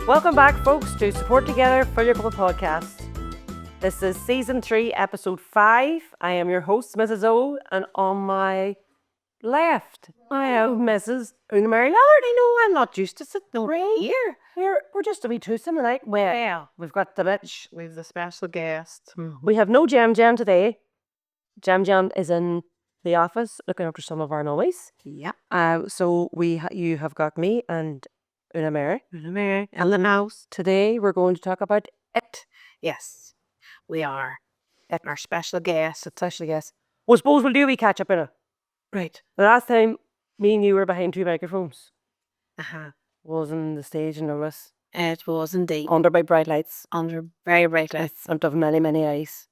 Welcome back, folks, to Support Together for Your Couple podcast. This is season 3, episode 5. I am your host, Mrs. O, and on my left, I have Mrs. Una Mary Lallard. I know I'm not used to sitting over here. We're just a wee twosome tonight. Well, we've got the bitch. We've the special guest. We have no Jam Jam today. Jam Jam is in the office looking after some of our noise. Yeah. So you have got me and Una Mary. In the house. Today we're going to talk about it. Yes, we are. Our special guest. It's actually, yes. Well, suppose we'll do a wee catch up in it. Right. The last time me and you were behind 2 microphones Uh-huh. was in the stage in Lewis. It was indeed. Under by bright lights. Under very bright In lights. front of many, many eyes.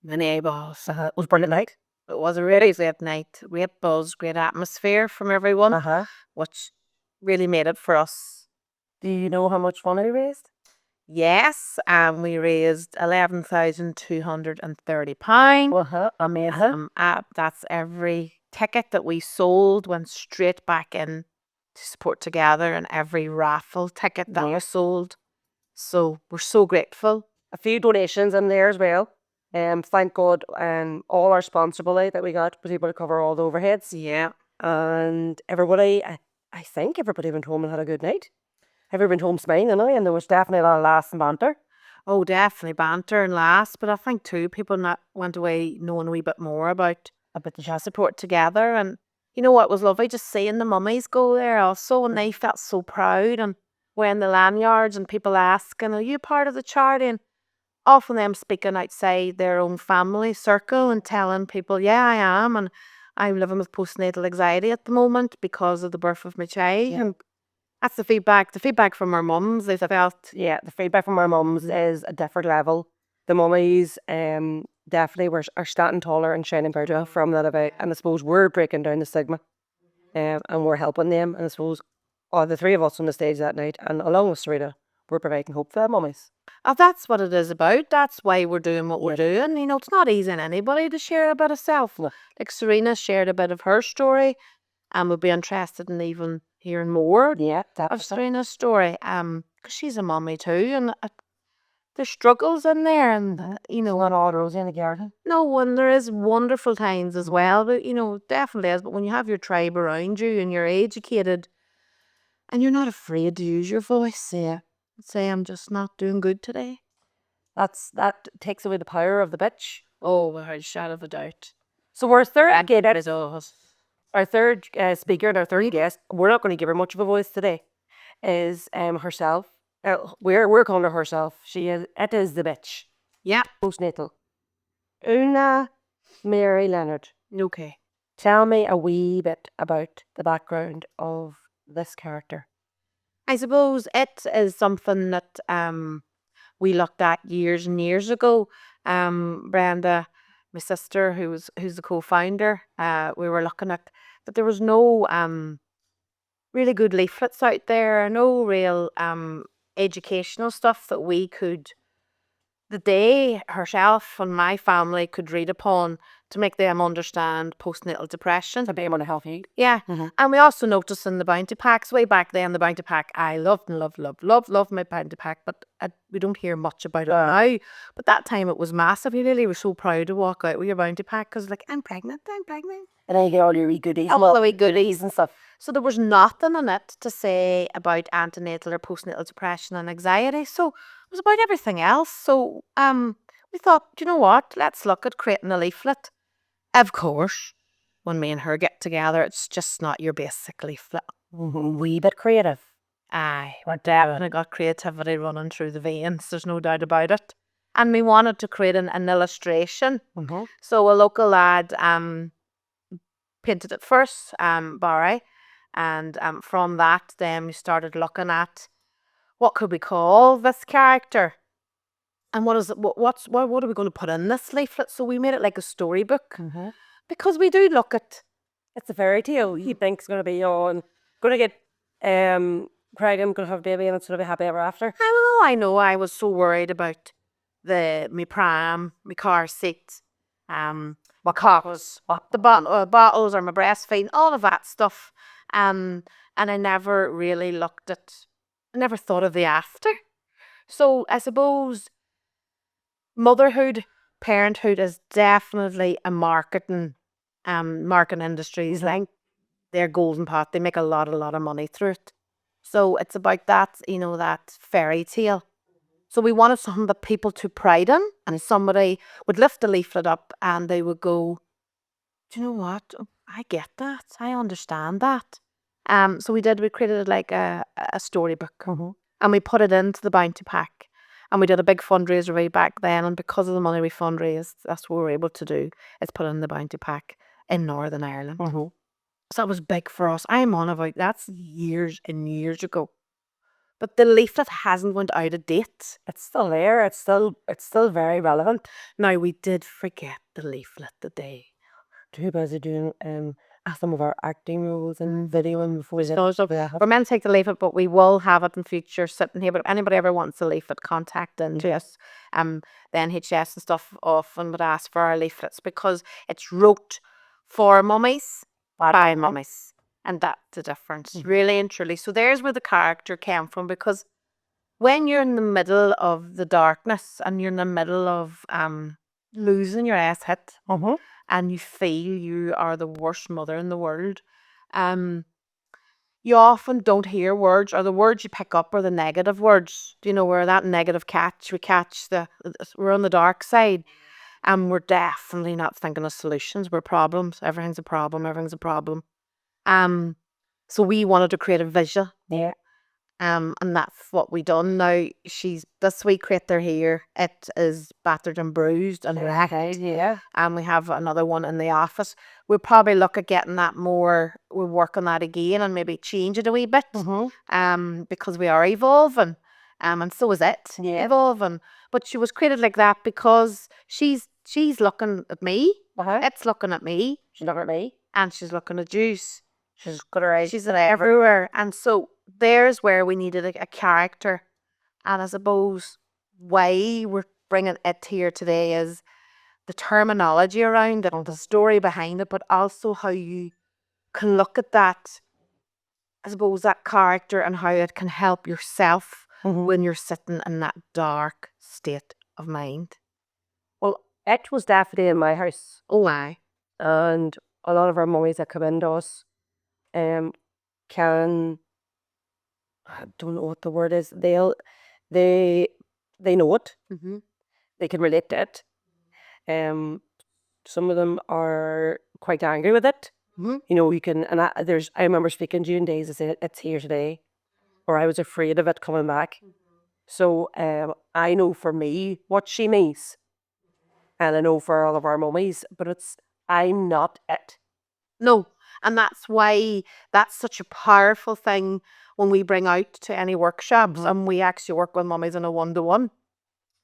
Many eyeballs. It was brilliant night. It was a really great night. Great buzz, great atmosphere from everyone, which really made it for us. Do you know how much money we raised? Yes, we raised £11,230. Amazing. That's every ticket that we sold went straight back in to Support Together, and every raffle ticket that was sold. So we're so grateful. A few donations in there as well. Thank God all our sponsor money that we got was able to cover all the overheads. Yeah. And everybody, I think everybody went home and had a good night. Everybody went home smiling, and there was definitely a lot of laughs and banter. Oh, definitely banter and laughs, but I think too people went away knowing a wee bit more about the Support Together. And you know what was lovely? Just seeing the mummies go there also, and they felt so proud, and wearing the lanyards, and people asking, are you part of the charity? And often them speaking outside their own family circle and telling people, yeah, I am, and I'm living with postnatal anxiety at the moment because of the birth of my child. Yeah. And that's the feedback. The feedback from our mums, they felt. Yeah, the feedback from our mums is a different level. The mummies definitely are standing taller and shining brighter from that event. And I suppose we're breaking down the stigma and we're helping them. And I suppose the 3 of us on the stage that night, and along with Sarita, we're providing hope for the mummies. Oh, that's what it is about. That's why we're doing what we're doing. You know, it's not easy on anybody to share a bit of self. No. Like Serena shared a bit of her story, and we'd be interested in even hearing more of Serena's story. Because she's a mummy too, and there's struggles in there, and you know, Not all rosy in the garden. no, and there is wonderful times as well. But you know, definitely is. But when you have your tribe around you and you're educated, and you're not afraid to use your voice, say I'm just not doing good today. That takes away the power of the bitch. Oh, without a shadow of a doubt. So our third Our third speaker and our third guest, we're not going to give her much of a voice today, is herself. We're calling her herself. It is the bitch. Yeah. Postnatal. Una Mary Leonard. Okay. Tell me a wee bit about the background of this character. I suppose it is something that we looked at years and years ago. Brenda, my sister, who's the co-founder, we were looking at that there was no really good leaflets out there, no real educational stuff that we could, herself and my family could read upon to make them understand postnatal depression. To be able to help you. Yeah. Mhm. And we also noticed in the bounty packs, way back then, the bounty pack, I loved and loved my bounty pack, but we don't hear much about it now. But that time it was massive. You really were so proud to walk out with your bounty pack because like, I'm pregnant. And then you get all your wee goodies. All the wee goodies and stuff. So there was nothing in it to say about antenatal or postnatal depression and anxiety. So it was about everything else. So we thought, you know what? Let's look at creating a leaflet. Of course, when me and her get together, it's just not your basic leaflet. Wee bit creative. Aye, we're definitely got creativity running through the veins. There's no doubt about it. And we wanted to create an illustration. Mm-hmm. So a local lad painted it first, Barry. And from that, then we started looking at what could we call this character? And what is it? What are we going to put in this leaflet? So we made it like a storybook because we do look at. It's a fairy tale. You think it's going to be going to get pregnant, going to have a baby, and it's going to be happy ever after. I know. I was so worried about my pram, my car seat, my cockles, the bottles, or my breastfeeding, all of that stuff. And I never really looked at I never thought of the after. So I suppose motherhood, parenthood is definitely a marketing industries like their golden pot. They make a lot of money through it. So it's about that, that fairy tale. So we wanted something that people took pride in, and somebody would lift the leaflet up and they would go, "Do you know what? Oh, I get that. I understand that." So we created like a storybook, and we put it into the bounty pack. And we did a big fundraiser way back then, and because of the money we fundraised, that's what we were able to do. It's put it in the bounty pack in Northern Ireland. So that was big for us. I'm on about that's years and years ago. But the leaflet hasn't went out of date. It's still there. It's still very relevant. Now we did forget the leaflet the day. Too busy doing some of our acting roles and videoing before we did. We're meant to take the leaflet, but we will have it in future sitting here. But if anybody ever wants a leaflet, contact into us. The NHS and stuff often would ask for our leaflets because it's wrote for mummies by mummies. And that's the difference, really and truly. So there's where the character came from, because when you're in the middle of the darkness and you're in the middle of losing your ass hit, and you feel you are the worst mother in the world, you often don't hear words, or the words you pick up are the negative words. Do you know, where that negative we're on the dark side, and we're definitely not thinking of solutions. We're problems. Everything's a problem. Everything's a problem. So we wanted to create a visual. Yeah. And that's what we done. Now this wee creature here, it is battered and bruised and wrecked. Yeah. And we have another one in the office. We'll probably look at getting that more. We'll work on that again and maybe change it a wee bit. Because we are evolving. And so is it. Yeah. Evolving. But she was created like that because she's looking at me. It's looking at me. She's looking at me. And she's looking at Juice. She's got her eyes. She's everywhere. And so there's where we needed a character. And I suppose why we're bringing it here today is the terminology around it, the story behind it, but also how you can look at that, I suppose, that character and how it can help yourself when you're sitting in that dark state of mind. Well, it was definitely in my house. Oh, aye. And a lot of our mummies that come into us I don't know what the word is. They know it. They can relate to it. Some of them are quite angry with it. You know, you can, and I remember speaking to you in days. I said it's here today, or I was afraid of it coming back. So I know for me what she means, and I know for all of our mummies, but I'm not it. No. And that's why that's such a powerful thing when we bring out to any workshops and we actually work with mummies in a one-to-one,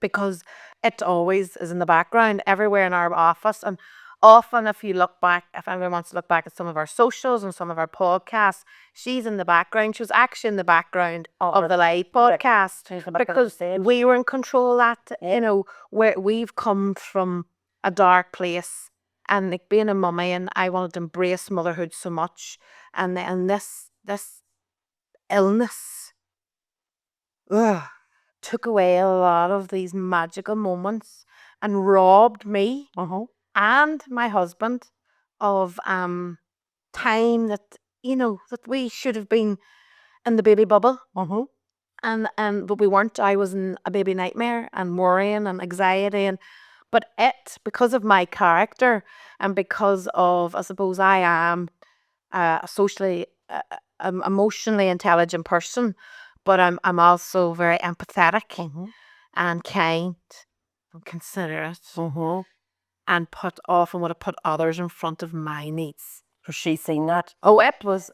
because it always is in the background everywhere in our office. And often if anyone wants to look back at some of our socials and some of our podcasts, she's in the background. She was actually in the background of the live podcast because we were in control of that, where we've come from a dark place. And like being a mummy, and I wanted to embrace motherhood so much, and this illness took away a lot of these magical moments and robbed me and my husband of time that that we should have been in the baby bubble. But we weren't. I was in a baby nightmare and worrying and anxiety, but because of my character and because of, I suppose, I am a socially, emotionally intelligent person, but I'm also very empathetic and kind and considerate, and often would have put others in front of my needs. So she's seen that. Oh, it was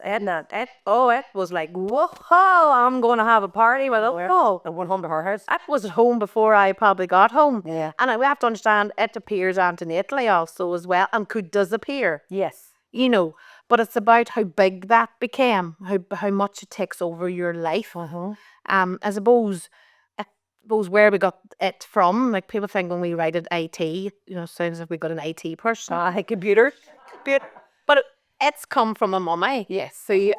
like, whoa, I'm going to have a party with it. Oh, I went home to her house. It was at home before I probably got home. Yeah. And we have to understand it appears antenatally also as well, and could disappear. Yes. But it's about how big that became, how much it takes over your life. I suppose where we got it from, like people think when we write it IT, sounds like we got an IT person. Computer. But It's come from a mummy. Yes. Who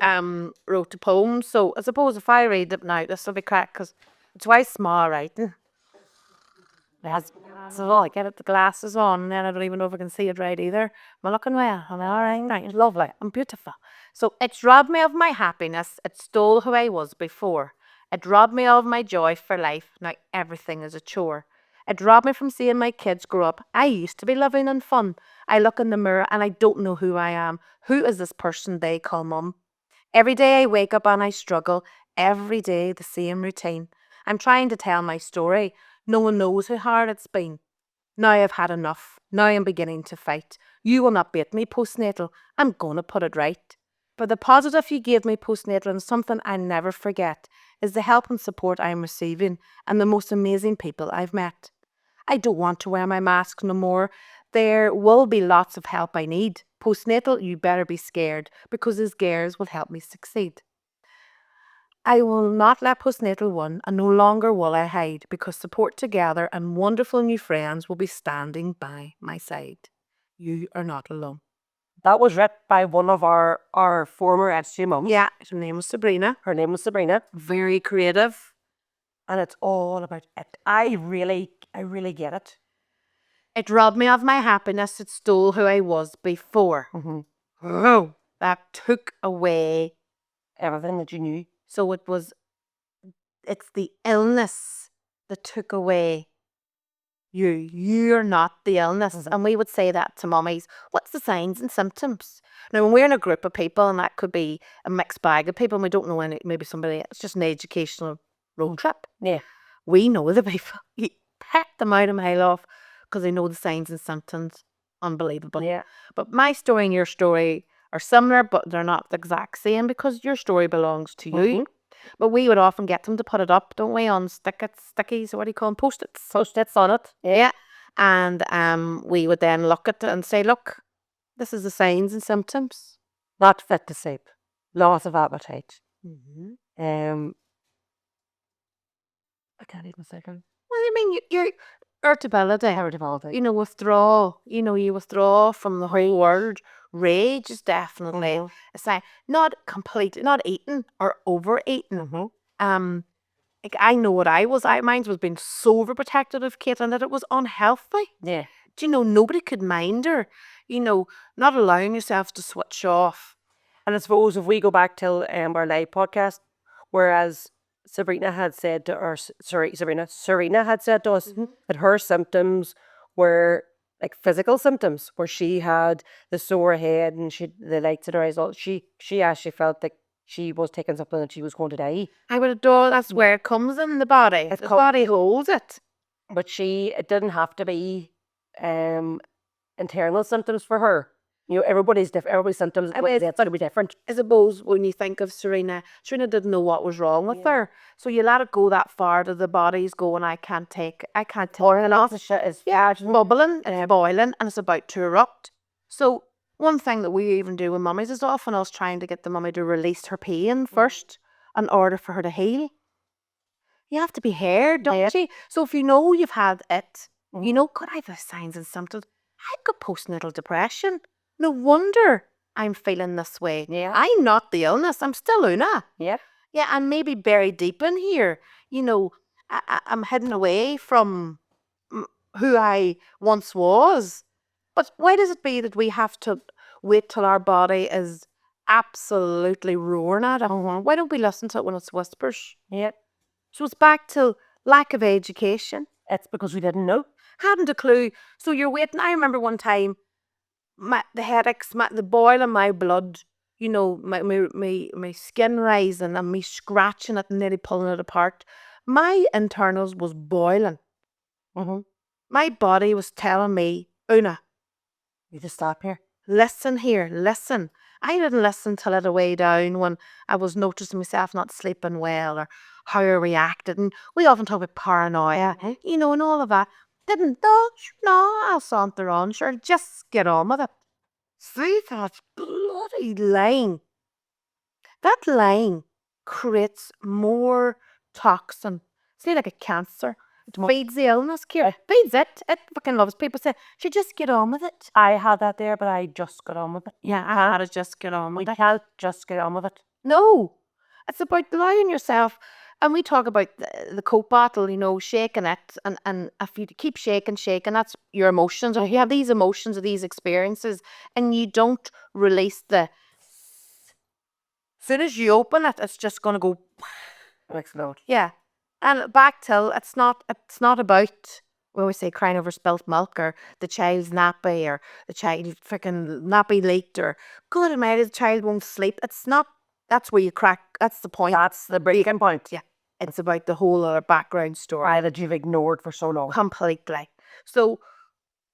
wrote a poem. So I suppose if I read it now, this will be crack because it's way small writing. So I get it, the glasses on, and then I don't even know if I can see it right either. Am I looking well? Am I all right? Right, lovely. I'm beautiful. So it's robbed me of my happiness. It stole who I was before. It robbed me of my joy for life. Now everything is a chore. It robbed me from seeing my kids grow up. I used to be loving and fun. I look in the mirror and I don't know who I am. Who is this person they call mum? Every day I wake up and I struggle. Every day the same routine. I'm trying to tell my story. No one knows how hard it's been. Now I've had enough. Now I'm beginning to fight. You will not beat me postnatal. I'm going to put it right. But the positive you gave me postnatal and something I never forget is the help and support I'm receiving and the most amazing people I've met. I don't want to wear my mask no more. There will be lots of help I need. Postnatal, you better be scared because his gears will help me succeed. I will not let postnatal win, and no longer will I hide, because support together and wonderful new friends will be standing by my side. You are not alone. That was written by one of our former SG mums. Yeah, her name was Sabrina. Her name was Sabrina. Very creative. And it's all about it. I really get it. It robbed me of my happiness. It stole who I was before. Oh, that took away Everything that you knew. So it's the illness that took away you. You're not the illness. And we would say that to mummies. What's the signs and symptoms? Now, when we're in a group of people, and that could be a mixed bag of people, and we don't know any, maybe somebody, it's just an educational road trip. Yeah. We know the people. You peck them out a mile off because they know the signs and symptoms. Unbelievable. Yeah. But my story and your story are similar, but they're not the exact same because your story belongs to you. But we would often get them to put it up, don't we, on stickies, what do you call them, Post-its? Post-its on it. Yeah. And we would then look at it and say, look, this is the signs and symptoms. Not fit to sleep. Loss of appetite. I can't even second. Well, I mean, your irritability, withdrawal, you withdraw from the whole world. Rage is definitely a sign. Not eating or overeating. Like I know what mine was being so overprotective of Kate and that it was unhealthy. Yeah. Do you know, nobody could mind her, not allowing yourself to switch off. And I suppose if we go back till our live podcast, whereas Serena had said to us that her symptoms were like physical symptoms, where she had the sore head and the lights in her eyes. She actually felt like she was taking something and she was going to die. I would adore that's where it comes in the body. The body holds it. But it didn't have to be internal symptoms for her. Everybody's different. Everybody's symptoms it's going to be different. I suppose when you think of Serena didn't know what was wrong with her. So you let it go that far to the body's going, I can't take Or and all the shit is just bubbling and boiling and it's about to erupt. So one thing that we even do with mummies is often us trying to get the mummy to release her pain first in order for her to heal. You have to be heard, don't you? So if you know you've had it, God, I have the signs and symptoms. I've got postnatal depression. No wonder I'm feeling this way. Yeah. I'm not the illness. I'm still Una. Yeah. Yeah, and maybe buried deep in here, I'm hidden away from who I once was. But why does it be that we have to wait till our body is absolutely roaring at it? Why don't we listen to it when it's whispers? Yeah. So it's back to lack of education. It's because we didn't know. Hadn't a clue. So you're waiting. I remember one time, the headaches, the boil in my blood, my skin rising and me scratching it and nearly pulling it apart. My internals was boiling. My body was telling me, Una, you just stop here. Listen here, listen. I didn't listen till it way down when I was noticing myself not sleeping well or how I reacted. And we often talk about paranoia, and all of that. Didn't, no, I'll saunter on, sure, just get on with it. See that bloody line. That line creates more toxin. It's like a cancer. Feeds the illness, Ciara. Feeds it. It fucking loves. People say, she just get on with it. I had that there, but I just got on with it. Yeah, I had to just get on with We it. can't just get on with it. No, it's about allowing yourself. And we talk about the Coke bottle, shaking it. And if you keep shaking, that's your emotions. Or if you have these emotions or these experiences and you don't release as soon as you open it, it's just going to go. Explode. Yeah. And back till it's not about, we always say, crying over spilt milk or the child's nappy or the child freaking nappy leaked or God almighty, the child won't sleep. It's not, that's where you crack, that's the point. That's the breaking point. Yeah. It's about the whole other background story. Why that you've ignored for so long. Completely. So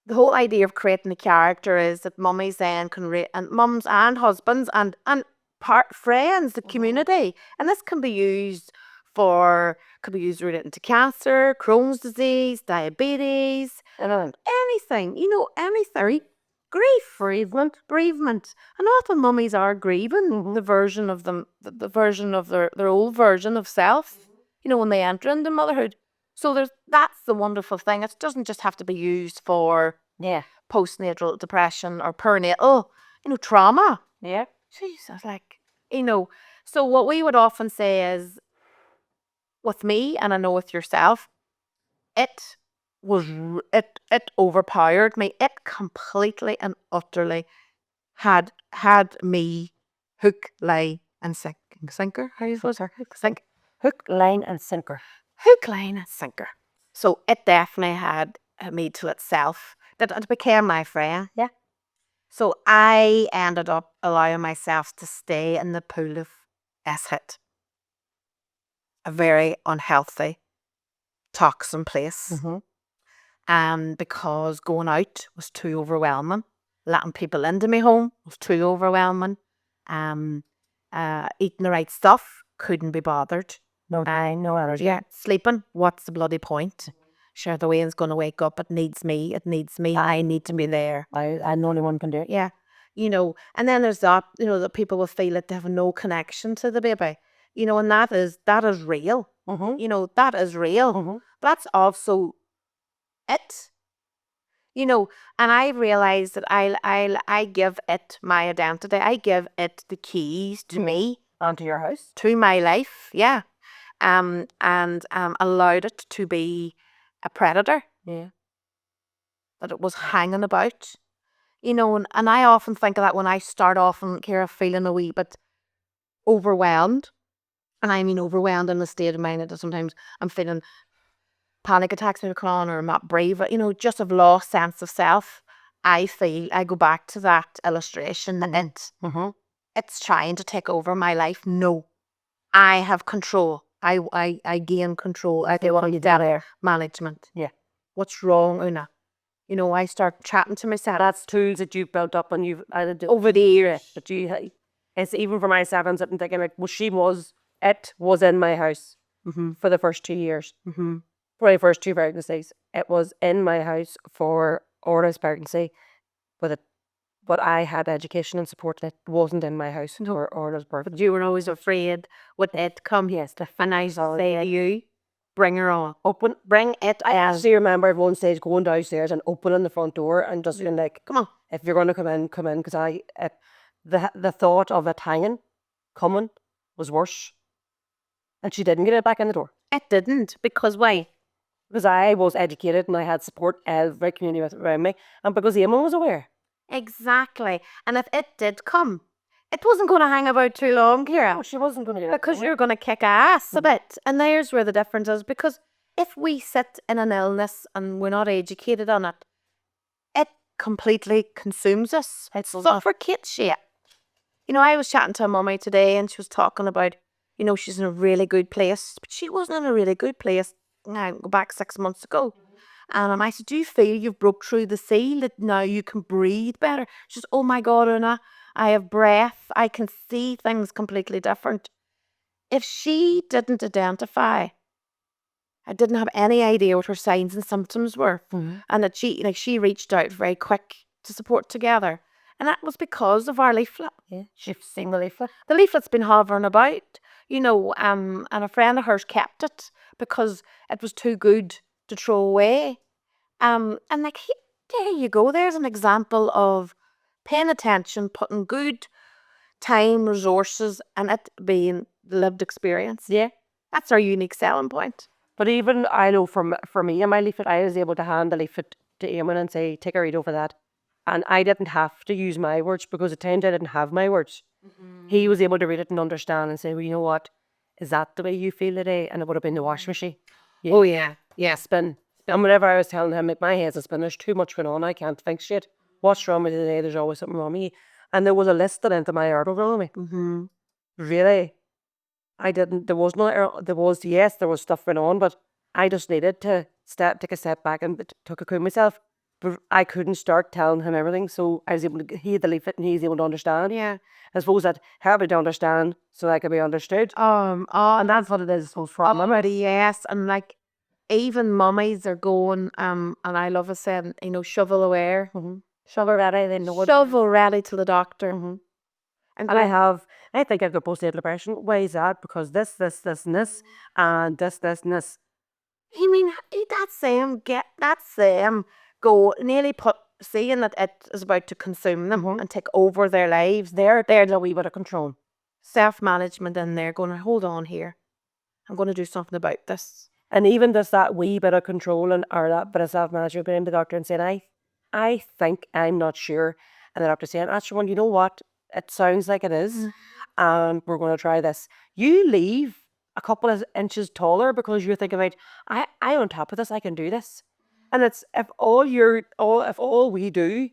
the whole idea of creating a character is that mummies then can and mums and husbands and friends, the community, and this can be used relating to cancer, Crohn's disease, diabetes, anything, anything. Grief, bereavement, and often mummies are grieving the version of them, the version of their old version of self. When they enter into motherhood. So that's the wonderful thing. It doesn't just have to be used for postnatal depression or perinatal, trauma. Yeah. Jesus, so what we would often say is, with me, and I know with yourself, it overpowered me. It completely and utterly had me hook, line, and sinker. How do you suppose? Hook, line, and sinker. Hook, line, and sinker. So it definitely had me to itself. That it became my friend. Yeah. So I ended up allowing myself to stay in the pool of S-hit. A very unhealthy, toxin place. Because going out was too overwhelming. Letting people into my home was too overwhelming. Eating the right stuff, couldn't be bothered. No time, no energy. Yeah, sleeping, what's the bloody point? Sure, the Wayne's going to wake up. It needs me. I need to be there. I'm the only one can do it. Yeah. And then there's that, that people will feel that they have no connection to the baby. And that is real. That is real. But that's also it. And I realized that I give it my identity. I give it the keys to me. Onto your house. To my life, yeah. And allowed it to be a predator. Yeah. That it was hanging about. And I often think of that when I start off and Ciara feeling a wee bit overwhelmed. And I mean overwhelmed in the state of mind that sometimes I'm feeling panic attacks maybe come on, or I'm not brave, just have lost sense of self. I go back to that illustration that it's trying to take over my life. No, I have control. I gain control. I do what you did management. Yeah. What's wrong, Una? I start chatting to myself. That's tools that you've built up and you've added over the years. But it's even for myself, I'm sitting thinking like, well, it was in my house for the first 2 years. For my first 2 pregnancies. It was in my house for Orla's pregnancy, but I had education and support that wasn't in my house for Orla's birth. But you were always afraid would it come? Yes, to finish say you. Bring her on. Bring it. I actually remember at one stage going downstairs and opening the front door and just being like, come on. If you're going to come in, come in. Because the thought of it coming was worse. And she didn't get it back in the door. It didn't. Because why? Because I was educated and I had support every community around me. And because Eamon was aware. Exactly. And if it did come, it wasn't going to hang about too long, Ciara. No, she wasn't going to do it. Because you're going to kick ass a bit. And there's where the difference is. Because if we sit in an illness and we're not educated on it, it completely consumes us. It suffocates you. I was chatting to a mummy today and she was talking about, she's in a really good place. But she wasn't in a really good place. Now, go back 6 months ago. And I said, do you feel you've broke through the seal, that now you can breathe better? She says, oh my God, Una, I have breath. I can see things completely different. If she didn't identify, I didn't have any idea what her signs and symptoms were. And that she reached out very quick to support together. And that was because of our leaflet. Yeah, she's seen the leaflet. The leaflet's been hovering about, and a friend of hers kept it because it was too good to throw away. And like, there you go. There's an example of paying attention, putting good time, resources, and it being lived experience. Yeah. That's our unique selling point. But even I know for me and my leaflet, I was able to hand the leaflet to Eamon and say, take a read over that. And I didn't have to use my words because at times I didn't have my words. He was able to read it and understand and say, well, you know what? Is that the way you feel today? And it would have been the washing machine. Yeah. Oh, yeah. Yeah. Spin. And whenever I was telling him, like, my head's a spin, there's too much going on, I can't think shit. What's wrong with you today? There's always something wrong with me. And there was a list that into my article with me. Really? I didn't, there was no, there was, yes, there was stuff going on, but I just needed to take a step back and took a coup myself. But I couldn't start telling him everything, so I was able to, he had the leaflet and he was able to understand. Yeah. I suppose that helped me to understand so I could be understood. And that's what it is, I suppose, for mummy. Yes, and like, even mummies are going, and I love it saying, you know, shovel aware. Shovel ready, they know it. Shovel ready to the doctor. And I think I've got postnatal depression. Why is that? Because this, and this, and this. I mean, that's them go nearly seeing that it is about to consume them and take over their lives. They're a wee bit of control. Self-management, and they're going to hold on here. I'm going to do something about this. And even just that wee bit of control or that bit of self-management, going to the doctor and saying, I think, I'm not sure. And the doctor saying, actually, well, you know what? It sounds like it is. And we're going to try this. You leave a couple of inches taller because you're thinking about, I on top of this, I can do this. And it's if all we do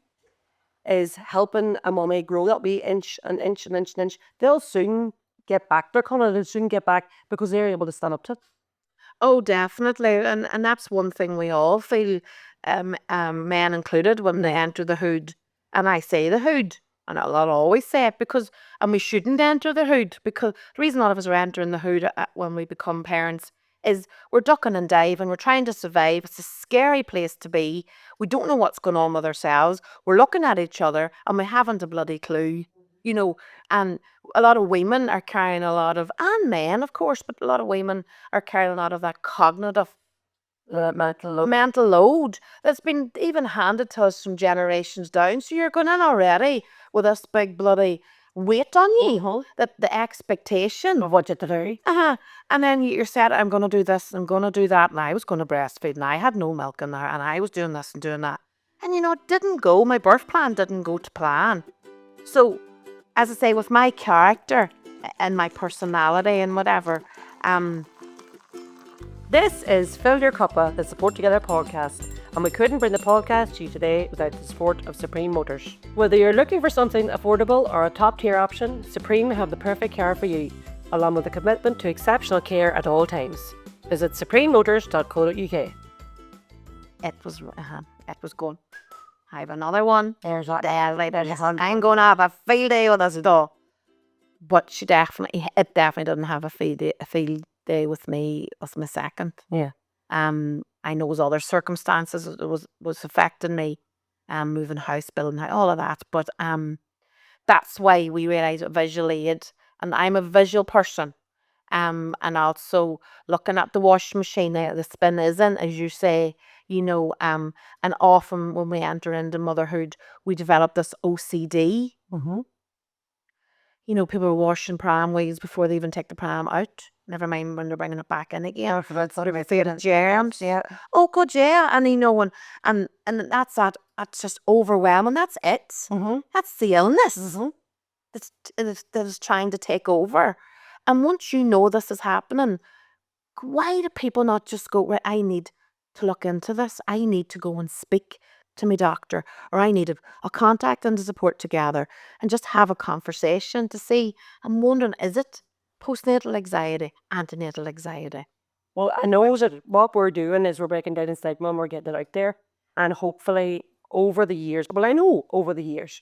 is helping a mummy grow that wee inch, they'll soon get back. They'll soon get back because they're able to stand up to it. Oh, definitely. And that's one thing we all feel, men included, when they enter the hood. And I say the hood, and I'll always say it, because, and we shouldn't enter the hood, because the reason a lot of us are entering the hood when we become parents is we're ducking and diving, we're trying to survive. It's a scary place to be. We don't know what's going on with ourselves. We're looking at each other and we haven't a bloody clue, you know. And a lot of women are carrying a lot of, and men, of course, but a lot of women are carrying a lot of that cognitive mental load that's been even handed to us from generations down. So you're going in already with this big bloody weight on you, that the expectation of what you have to do. And then you're said, I'm going to do this, I'm going to do that, and I was going to breastfeed, and I had no milk in there, and I was doing this and doing that. And you know, it didn't go, my birth plan didn't go to plan. So, as I say, with my character and my personality and whatever, this is Fill Your Cuppa, the Support Together podcast, and we couldn't bring the podcast to you today without the support of Supreme Motors. Whether you're looking for something affordable or a top-tier option, Supreme have the perfect car for you, along with a commitment to exceptional care at all times. Visit suprememotors.co.uk. It was going. I have another one. There's that. I'm going to have a field day with us though. But it definitely didn't have a field day with me as my second. Yeah. I know was other circumstances it was affecting me, moving house, building house, all of that. But that's why we realised visual aid, and I'm a visual person. And also looking at the washing machine, the spin isn't, as you say, you know, and often when we enter into motherhood, we develop this OCD. You know, people are washing pram wheels before they even take the pram out. Never mind when they're bringing it back in again. Germs. Yeah. Oh, God, yeah. And you know, and that's that's just overwhelming. That's it. That's the illness that's trying to take over. And once you know this is happening, why do people not just go, right, I need to look into this. I need to go and speak to my doctor, or I need a contact and a support together and just have a conversation to see. I'm wondering, is it postnatal anxiety, antenatal anxiety? Well, I know what we're doing is we're breaking down the stigma and we're getting it out there. And hopefully over the years, I know over the years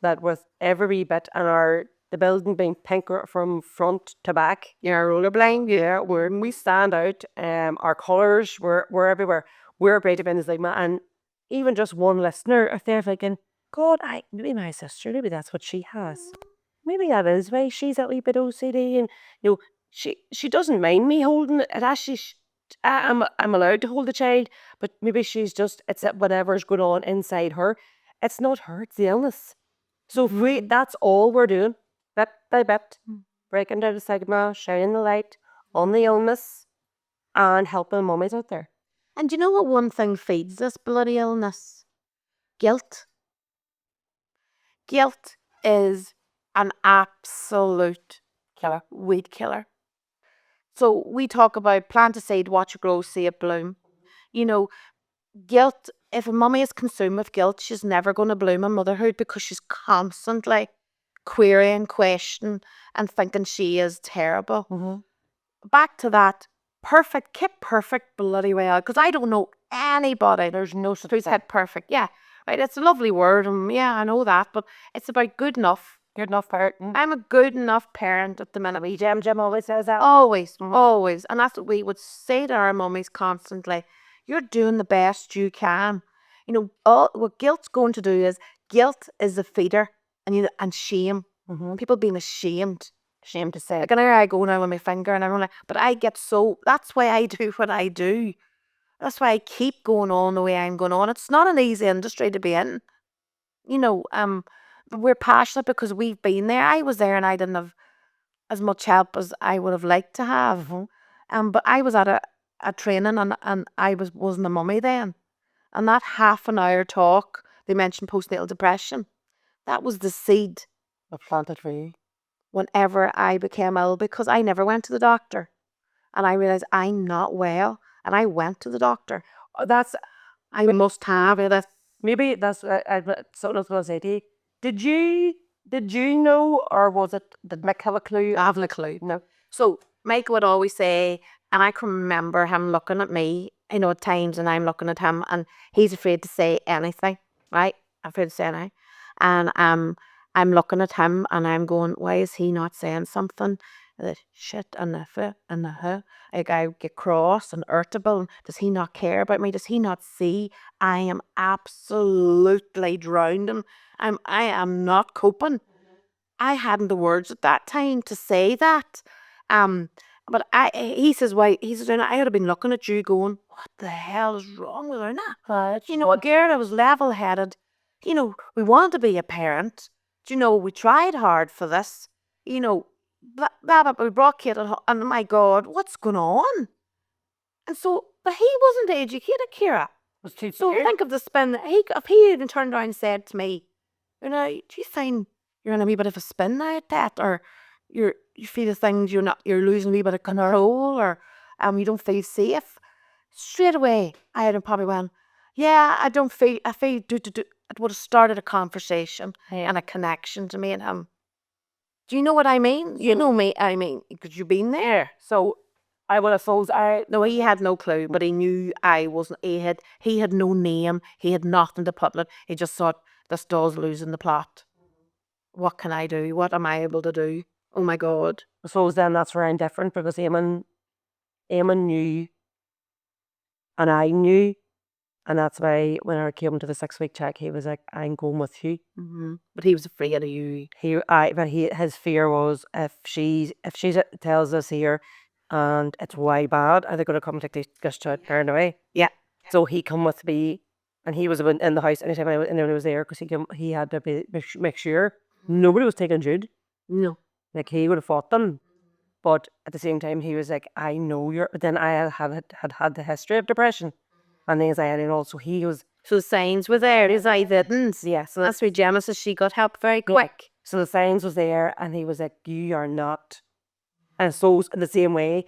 that with every bit and the building being pinker from front to back. Yeah, rollerblind. Yeah, when we stand out, our colours, we're everywhere. We're breaking down the stigma. And even just one listener, if they're thinking, God, maybe my sister, maybe that's what she has. Maybe that is why she's a wee bit OCD, and you know, she doesn't mind me holding it. It actually I'm allowed to hold the child, but maybe she's just, it's whatever's going on inside her. It's not her, it's the illness. So if that's all we're doing, bit by bit, breaking down the stigma, shining the light on the illness, and helping mummies out there. And do you know what one thing feeds this bloody illness? Guilt. Guilt is an absolute Killer. weed killer. So we talk about plant a seed, watch it grow, see it bloom. You know, guilt, if a mummy is consumed with guilt, she's never going to bloom in motherhood because she's constantly querying, questioning, and thinking she is terrible. Back to that, keep perfect bloody well, because I don't know anybody There's no such who's thing. had perfect. Yeah, right, it's a lovely word, and yeah, I know that, but it's about good enough. Good enough parent. I'm a good enough parent at the minute. Jim always says that. Always, always. And that's what we would say to our mummies constantly. You're doing the best you can. You know, all what guilt's going to do is guilt is the feeder, and shame. People being ashamed Shame to say. Like, and there I go now with my finger, and I'm like, but I get so, that's why I do what I do. That's why I keep going on the way I'm going on. It's not an easy industry to be in. You know, but we're passionate because we've been there. I was there and I didn't have as much help as I would have liked to have. But I was at a training, and I wasn't a mummy then. And that half an hour talk, they mentioned postnatal depression. That was the seed I planted for you. whenever I became ill, because I never went to the doctor. And I realised I'm not well. And I went to the doctor. I must have it. Maybe that's something I was going to say to you. Did you know, or did Mick have a clue? I haven't a clue. No. So Mike would always say, and I can remember him looking at me, at times, and I'm looking at him, and he's afraid to say anything, right? Afraid to say anything. And I'm looking at him, and I'm going, why is he not saying something? The shit and the f and the huh. Like, I get cross and irritable. Does he not care about me? Does he not see I am absolutely drowning? I am not coping. I hadn't the words at that time to say that. But he says, why? He says, I would have been looking at you going, what the hell is wrong with her now? Garrett, I was level-headed. We wanted to be a parent. We tried hard for this. We brought Kate at home, and my God, what's going on? And so, but he wasn't educated, Ciara. Was too So scared. think of the spin. If he even turned around and said to me, do you find you're in a wee bit of a spin now at that, or you feel the things you're losing a wee bit of control, or you don't feel safe? Straight away, I had probably went, yeah, I feel do. It would have started a conversation and a connection to me and him. Do you know what I mean? You know me, I mean, because you've been there. Yeah. So I would have thought No, he had no clue, but he knew I wasn't. He had no name. He had nothing to put it. He just thought, this doll's losing the plot. What can I do? What am I able to do? Oh my God. I suppose then that's where I'm different, because Eamon knew, and I knew, and that's why when I came to the 6-week check, he was like, I'm going with you. But he was afraid of you. His fear was, if she tells us here, and it's way bad, are they going to come take this child parent away? Yeah. So he come with me, and he was in the house anytime anyone was there, because he had to make sure nobody was taking Jude. No. Like, he would have fought them, but at the same time he was like, I know you're. But then I had the history of depression and the anxiety and all, so he was. So the signs were there. His eye didn't. Yeah, so That's where Gemma says she got help very quick. So the signs was there, and he was like, you are not. And so in the same way,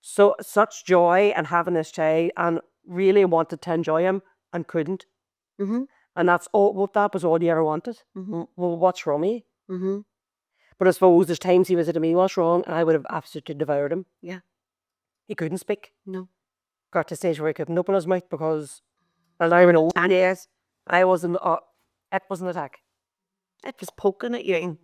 so such joy and having this child, and really wanted to enjoy him and couldn't. And that's all. That was all you ever wanted. Well, what's wrong with you? But I suppose there's times he was at me, what's wrong? And I would have absolutely devoured him. Yeah. He couldn't speak. No. Got to the stage where he couldn't open his mouth, because, and I know, and yes, it was an attack. It was poking at you.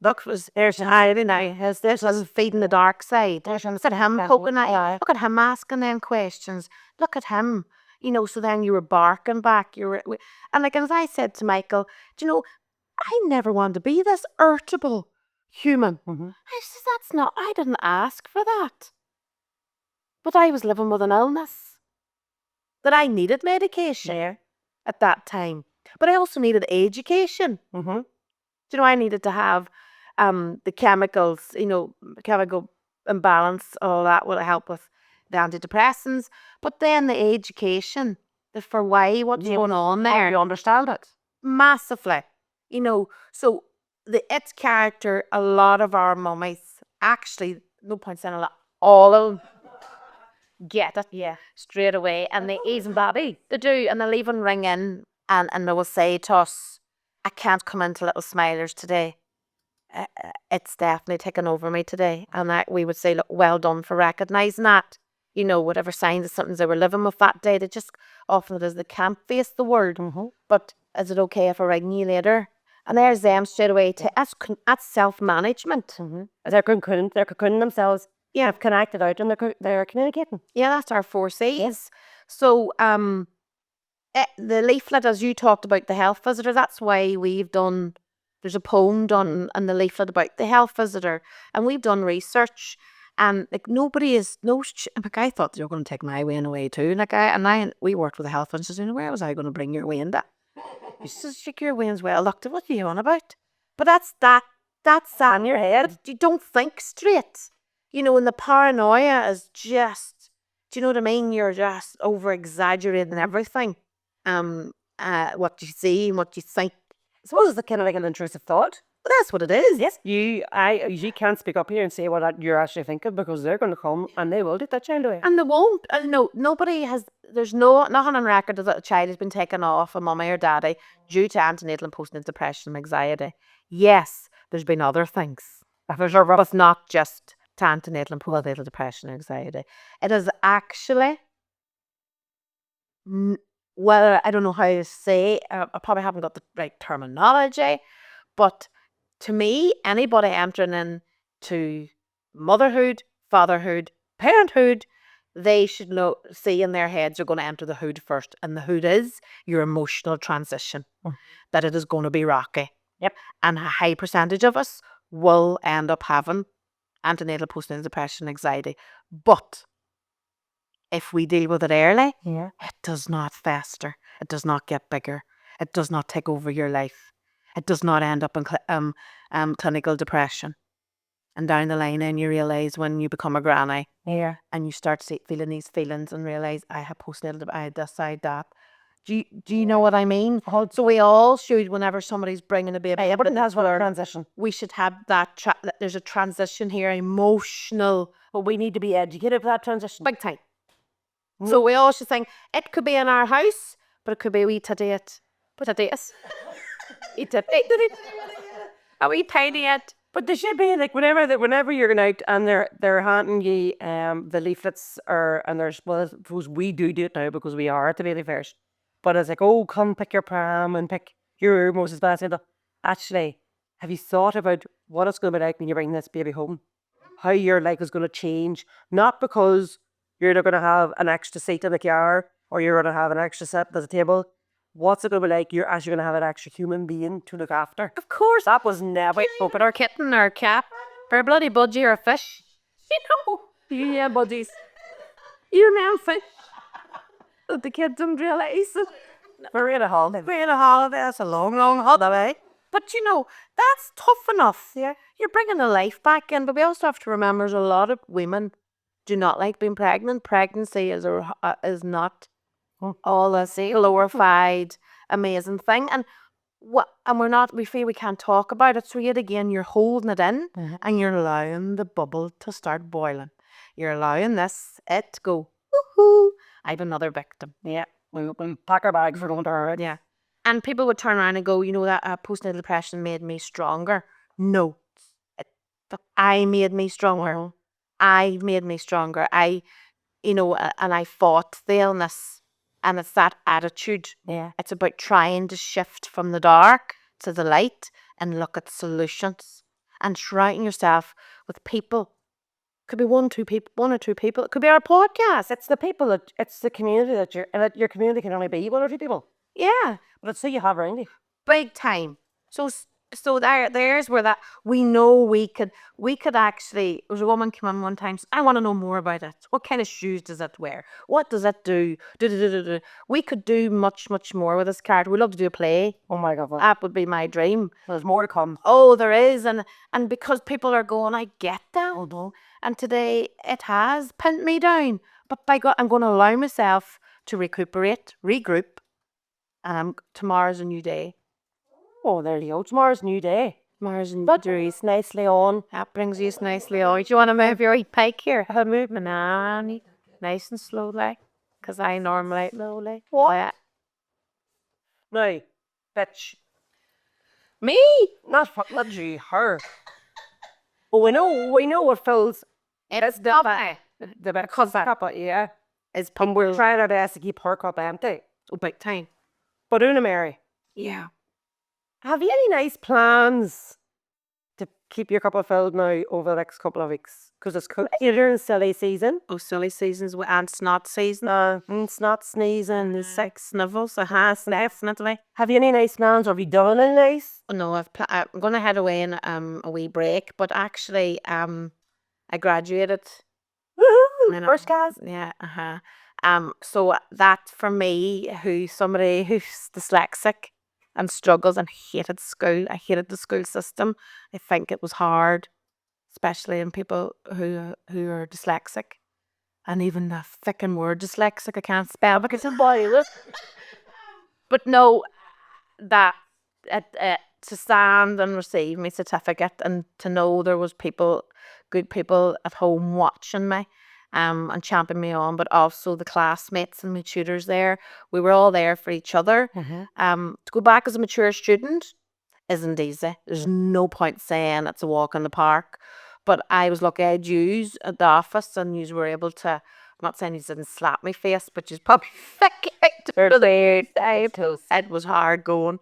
Look, there's hiding now. This was feeding the dark side. Look at him poking at you. Look at him asking them questions. Look at him. So then you were barking back. And like, as I said to Michael, I never wanted to be this irritable human. I said, I didn't ask for that. But I was living with an illness that I needed medication at that time. But I also needed education. Mm-hmm. You know, I needed to have the chemicals, chemical imbalance, all that would help with the antidepressants. But then the education, for why, what's going on there. You understand it. Massively. So its character, a lot of our mummies, actually, no point saying a lot, all of them get it straight away. And they even Bobby. they do, and they'll even ring in and they will say to us, I can't come into Little Smilers today. It's definitely taken over me today. And we would say, look, well done for recognising that. Whatever signs of something they were living with that day, they just often it is they can't face the word. Mm-hmm. But is it okay if I ring you later? And there's them straight away. That's self-management. Mm-hmm. They're cocooning themselves. Yeah, have connected out and they're communicating. Yeah, that's our 4 C's. Yes. So the leaflet, as you talked about the health visitor, that's why we've done, there's a poem done in the leaflet about the health visitor, and we've done research, and like nobody is, like I thought they were going to take my wean away too, we worked with a health visitor, where was I going to bring your wean to? You said, shake your wean's well looked at, what are you on about? But that's In your head. you don't think straight, and the paranoia is just, do you know what I mean? You're just over exaggerating everything. What you see and what you think. I suppose it's kind of like an intrusive thought. But that's what it is. Yes. You can't speak up here and say what you're actually thinking, because they're going to come and they will take that child away. And they won't. No, nobody has, there's nothing on record that a child has been taken off a mummy or daddy due to antenatal and postnatal depression and anxiety. Yes, there's been other things. But not just antenatal and postnatal depression and anxiety. It is actually, well, I don't know how to say, I probably haven't got the right terminology, but to me, anybody entering into motherhood, fatherhood, parenthood, they should see in their heads you're going to enter the hood first. And the hood is your emotional transition, that it is going to be rocky. Yep. And a high percentage of us will end up having antenatal, postnatal depression, anxiety. But if we deal with it early, it does not fester. It does not get bigger. It does not take over your life. It does not end up in clinical depression. And down the line, then you realise when you become a granny, and you start feeling these feelings and realise I have postnatal, I had this, I had that. Do you know what I mean? So we all should, whenever somebody's bringing a baby, But that's what our transition. we should have that. There's a transition here, emotional. But we need to be educated for that transition. Big time. So we all should think it could be in our house, but it could be a wee tadate. A wee tiny it. But they should be like whenever you're going out and they're handing you the leaflets, and there's, well, I suppose we do it now because we are at the baby fairs. But it's like, oh, come pick your pram and pick your Moses basket. Actually, have you thought about what it's going to be like when you bring this baby home? How your life is going to change, not because you're not going to have an extra seat in the car or you're going to have an extra seat at the table. What's it going to be like? You're actually going to have an extra human being to look after. Of course. That was never Open our kitten or a cat or a bloody budgie or a fish. Yeah, buddies. You know, fish. That the kids don't realise. We're in a holiday. That's a long, long holiday. But that's tough enough. Yeah. You're bringing the life back in, but we also have to remember there's a lot of women do not like being pregnant. Pregnancy is not all this glorified, amazing thing. And we feel we can't talk about it. So yet again, you're holding it in and you're allowing the bubble to start boiling. You're allowing it to go, woohoo, I have another victim. Yeah. We pack our bags, we're going to her. Yeah. And people would turn around and go, that postnatal depression made me stronger. No. I made me stronger. I made me stronger. And I fought the illness. And it's that attitude. Yeah. It's about trying to shift from the dark to the light and look at solutions. And surrounding yourself with people. Could be one or two people. It could be our podcast. It's the people it's the community that your community can only be one or two people. Yeah. But it's who you have around you. Big time. So So there's where that we know we could actually. There was a woman came in one time. I want to know more about it. What kind of shoes does it wear? What does it do? We could do much more with this card. We'd love to do a play. Oh my God. That would be my dream. There's more to come. Oh, there is, and because people are going, I get that. And today it has pinned me down. But by God, I'm going to allow myself to recuperate, regroup, and tomorrow's a new day. Oh, there you go. Tomorrow's a new day. Tomorrow's a new But day. it's nicely on. That brings you nicely on. Do you want to move your wee pike here? I'll move my nanny nice and slowly, because I normally slowly. What? Yeah. Now, bitch. Me? Not you, her. Well, we know what fills It's the bit because that cup, yeah. It's And we're trying our best to keep her cup empty. big time. But Una Mary, Yeah. have you any nice plans to keep your cup filled now over the next couple of weeks? Because it's you're in silly season. Oh, silly seasons and snot season. It's not sneezing. There's 6 snivels. Definitely. Have you any nice plans? Or have you done any nice? Oh, no, I'm going to head away in a wee break. But actually, I graduated. Woohoo! First class. Yeah. So that for me, somebody who's dyslexic and struggles and hated school. I hated the school system. I think it was hard, especially in people who are dyslexic. And even the fucking word dyslexic, I can't spell because it's violent. But no, that to stand and receive my certificate and to know there was good people at home watching me, and championing me on, but also the classmates and my tutors there. We were all there for each other. To go back as a mature student isn't easy. There's no point saying it's a walk in the park. But I was lucky I had yous at the office and yous were able to, I'm not saying you didn't slap my face, but yous probably it was hard going.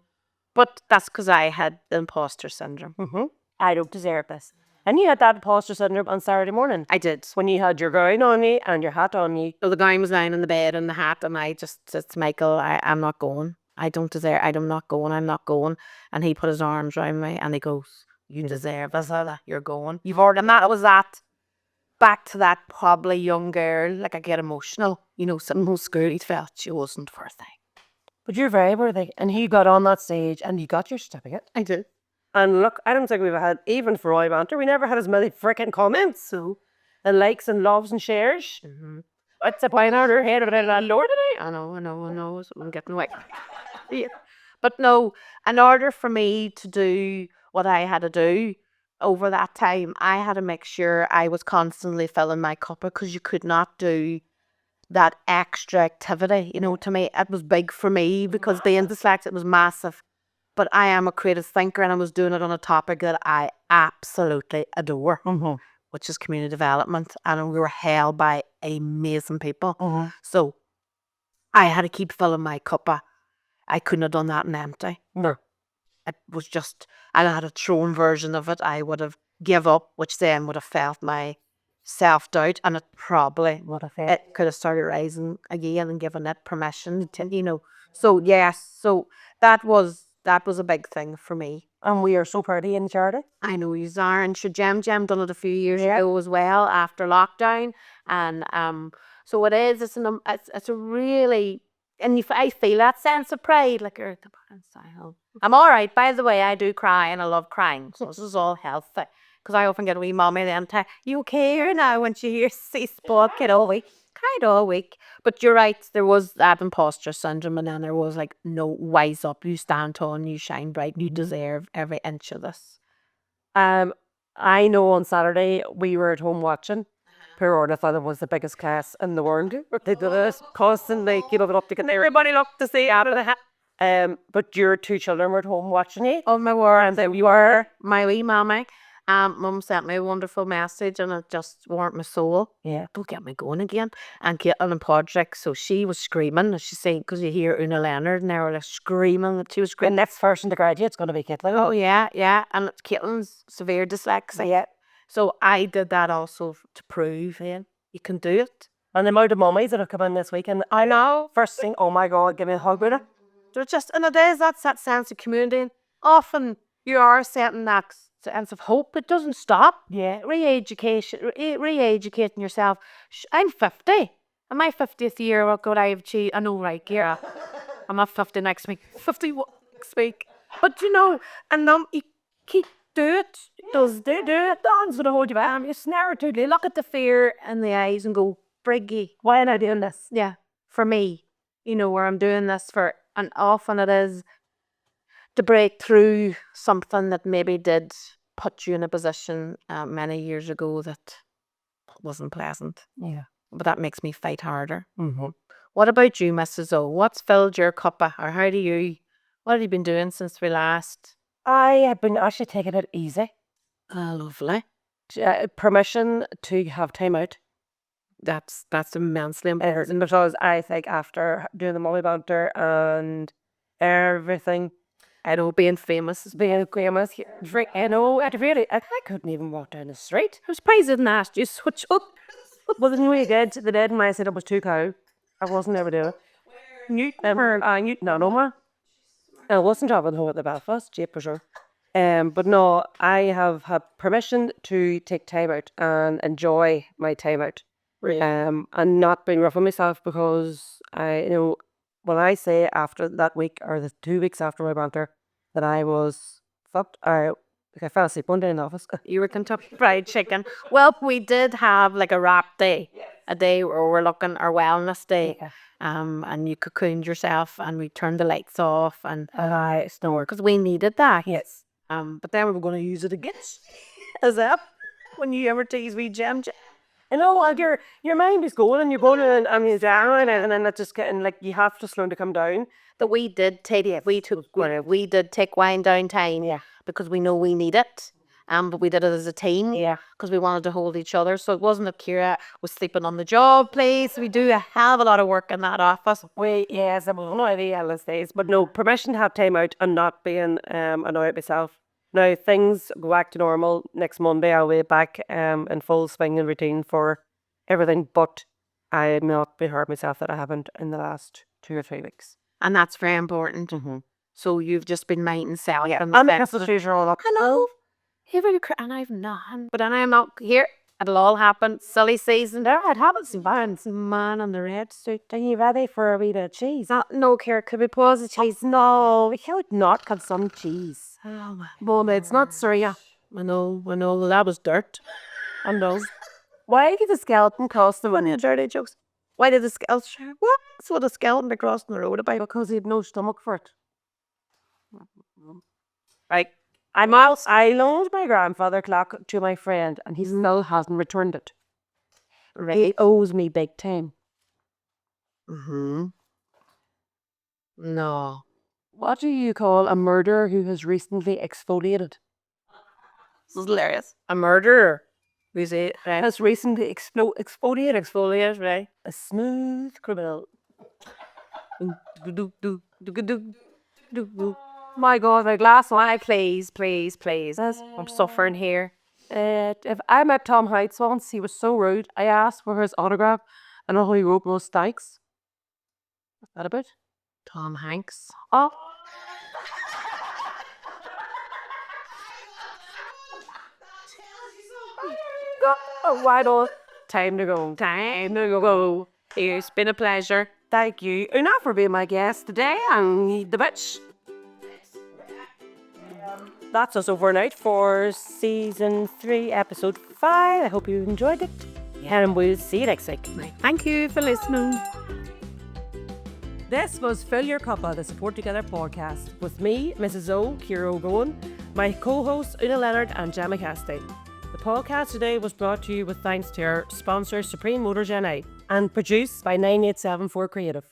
But that's because I had the imposter syndrome. I don't deserve this. And you had that imposter syndrome on Saturday morning. I did. When you had your gown on you and your hat on you. So the guy was lying in the bed in the hat, and I just said to Michael, I'm not going. I don't deserve, I'm not going. And he put his arms around me and he goes, you deserve this, you're going. You've already, and that was that. Back to that probably young girl, like I get emotional, sitting in school, he felt she wasn't for a thing. But you're very worthy. And he got on that stage and you got your certificate. I did. And look, I don't think we've had, even for Roy Banter, we never had as many freaking comments. So, and likes and loves and shares. It's a point on her head of a Lord today. I know. So I'm getting away. Yeah. But no, in order for me to do what I had to do over that time, I had to make sure I was constantly filling my cup, because you could not do that extra activity. To me, it was big for me because being dyslexic was massive. But I am a creative thinker and I was doing it on a topic that I absolutely adore, which is community development. And we were held by amazing people. So I had to keep filling my cup. I couldn't have done that in empty. No. It was just, I had a thrown version of it. I would have give up, which then would have felt my self-doubt, and it probably it could have started rising again and given it permission to, So yes, so that was a big thing for me. And we are so proud of you in Ciara. I know you are, and sure, Jem done it a few years ago as well after lockdown, and so it is. It's a really, and I feel that sense of pride, like you're at the parents' style. I'm all right, by the way. I do cry, and I love crying, so this is all healthy. Because I often get a wee mommy then you okay here now when she hears Spot kid all week. Cried all week. But you're right, there was that imposter syndrome, and then there was like, no, wise up, you stand tall and you shine bright, you deserve every inch of this. I know on Saturday we were at home watching. Poor Orla thought it was the biggest class in the world. They did it constantly, keep it up to get everybody looked to see out of the hat. But your 2 children were at home watching it. Oh my word. And then you were my wee mommy. Mum sent me a wonderful message and it just warmed my soul. Yeah. Don't get me going again. And Caitlin and Podrick, so she was screaming, as she said, because you hear Una Leonard and they were like screaming that she was screaming. The next person to graduate is going to be Caitlin. Oh, yeah. And Caitlin's severe dyslexia. Yeah. So I did that also to prove, you can do it. And the amount of mummies that have come in this week, and I know, first thing, oh my God, give me a hug with it. They're just, and it is, that's that sense of community. And often you are setting that sense of hope. It doesn't stop. Yeah. Re-educating yourself. I'm 50. In my 50th year, what could I have achieved? I know, right, Ciara? I'm not 50 next week. 51 next week. But you know, and you keep do it. Do it. Dance with a hold you back. You snare it to look at the fear in the eyes and go, Briggy, Why am I doing this? yeah, for me, you know, where I'm doing this for, and often it is to break through something that maybe did put you in a position many years ago that wasn't pleasant. Yeah. But that makes me fight harder. Mm-hmm. What about you, Mrs. O? What's filled your cuppa? Or what have you been doing since we last? I have been actually taking it easy. Lovely. Permission to have time out. That's immensely important. Because I think after doing the Molly banter and everything, I know, being famous. being famous, I know, I couldn't even walk down the street. I was surprised I didn't ask you to switch up. Well, then we did. They did, and I said it was too cow. I wasn't ever doing it. No. I wasn't traveling home at the Belfast, yeah, for sure. But no, I have had permission to take time out and enjoy my time out. Really? And not being rough on myself, because when I say after that week or the 2 weeks after my banter that I was fucked, I fell asleep one day in the office. You were Kentucky Fried Chicken. Well, we did have like a wrap day, a day where we're looking our wellness day. Yeah. And you cocooned yourself, and we turned the lights off, and I snored. because we needed that. Yes. But then we were going to use it again. Is that when you ever tease me, Jem? I know, like your mind is going and you're going and you're down, and then it's just getting like you have to learn to come down. That we did take we did take wind down time, Yeah. because we know we need it. But we did it as a team, Yeah. because we wanted to hold each other. So it wasn't that Ciara was sleeping on the job place. We do a hell of a lot of work in that office. Yes, I'm on the endless days, but no, permission to have time out and not being annoyed at myself. Now things go back to normal next Monday. I'll be back in full swing and routine for everything, but I'm not be hard myself that I haven't in the last 2 or 3 weeks. And that's very important. Mm-hmm. So you've just been minding self. Yeah, And and that's the usual. I know. Hey, really, and I've not. But then I'm not here. It'll all happen. Silly season. There, I'd have it some bands. Man in the red suit. Are you ready for a wee bit of cheese? No, Ciara, could we pause the cheese? No, we can't not have some cheese. Oh, my. Mom, it's not Syria. I know, that was dirt. I know. Why did the skeleton cross the Funny dirty jokes. Why did the skeleton? What? That's what a skeleton crossing the road about. Because he had no stomach for it. Right. I loaned my grandfather clock to my friend, and he still hasn't returned it. Right. He owes me big time. No. What do you call a murderer who has recently exfoliated? This is hilarious. A murderer. We say right. Has recently exfoliated. Exfoliate, right? A smooth criminal. My God, my glass wine. Please. I'm suffering here. If I met Tom Hanks once, he was so rude. I asked for his autograph, and all he wrote was thanks. What's that about? Tom Hanks. Oh. Oh, why not? Time to go. It's been a pleasure. Thank you, Una, for being my guest today, and the bitch. That's us over and out for season 3, episode 5. I hope you enjoyed it. And we'll see you next week. Thank you for listening. This was Fill Your Cuppa, the Support Together podcast, with me, Mrs. O, Ciara O'Gowan, my co-hosts Una Leonard and Gemma Casti. The podcast today was brought to you with thanks to our sponsor, Supreme Motors NI, and produced by 9874 Creative.